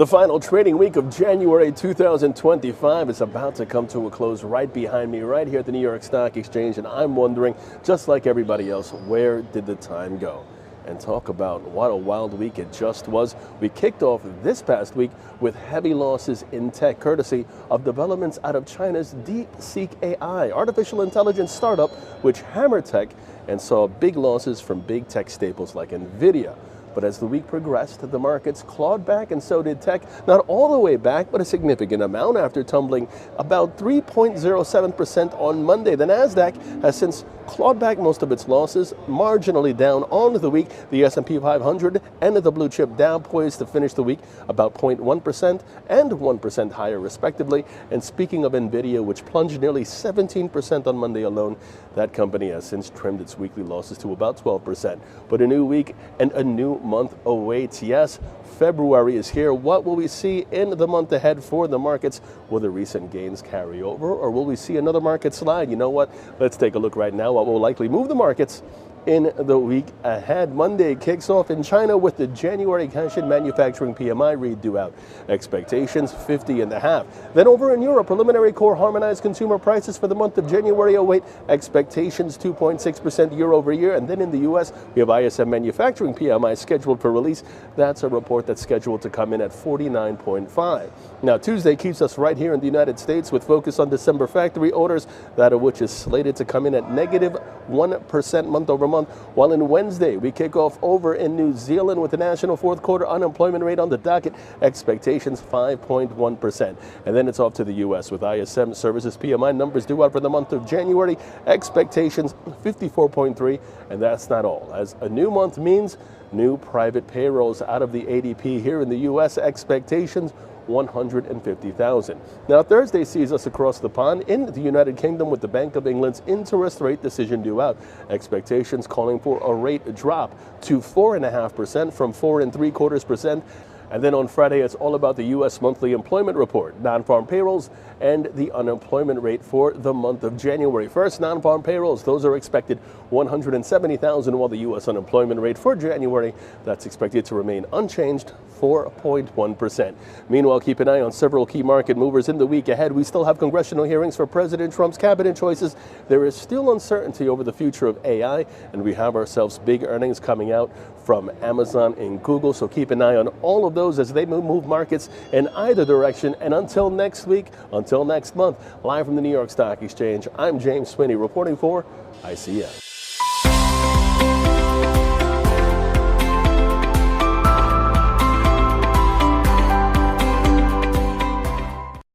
The final trading week of January 2025 is about to come to a close right behind me, right here at the New York Stock Exchange, and I'm wondering, just like everybody else, where did the time go? And talk about what a wild week it just was. We kicked off this past week with heavy losses in tech, courtesy of developments out of China's DeepSeek AI, artificial intelligence startup, which hammered tech and saw big losses from big tech staples like NVIDIA. But as the week progressed, the markets clawed back, and so did tech. Not all the way back, but a significant amount after tumbling about 3.07% on Monday. The Nasdaq has since clawed back most of its losses, marginally down on the week. The S&P 500 and the blue chip Dow poised to finish the week about 0.1% and 1% higher, respectively. And speaking of NVIDIA, which plunged nearly 17% on Monday alone, that company has since trimmed its weekly losses to about 12%. But a new week and a new month awaits. Yes, February is here. What will we see in the month ahead for the markets? Will the recent gains carry over, or will we see another market slide? You know what? Let's take a look right now. What will likely move the markets in the week ahead. Monday kicks off in China with the January cash-in manufacturing PMI read due out. Expectations 50.5. Then over in Europe, preliminary core harmonized consumer prices for the month of January await expectations 2.6% year over year. And then in the U.S., we have ISM manufacturing PMI scheduled for release. That's a report that's scheduled to come in at 49.5. Now, Tuesday keeps us right here in the United States with focus on December factory orders, that of which is slated to come in at negative 1% month over month, while in Wednesday we kick off over in New Zealand with the national fourth quarter unemployment rate on the docket, expectations 5.1%. And then it's off to the U.S. with ISM services PMI numbers due out for the month of January, expectations 54.3. And that's not all, as a new month means new private payrolls out of the ADP here in the U.S. expectations 150,000. Now, Thursday sees us across the pond in the United Kingdom with the Bank of England's interest rate decision due out. Expectations calling for a rate drop to 4.5% from 4.75%. And then on Friday, it's all about the U.S. monthly employment report, non-farm payrolls, and the unemployment rate for the month of January. First, non-farm payrolls, those are expected 170,000, while the U.S. unemployment rate for January, that's expected to remain unchanged, 4.1%. Meanwhile, keep an eye on several key market movers in the week ahead. We still have congressional hearings for President Trump's cabinet choices. There is still uncertainty over the future of AI, and we have ourselves big earnings coming out from Amazon and Google. So keep an eye on all of those as they move markets in either direction. And until next week, until next month, live from the New York Stock Exchange, I'm James Sweeney reporting for ICM.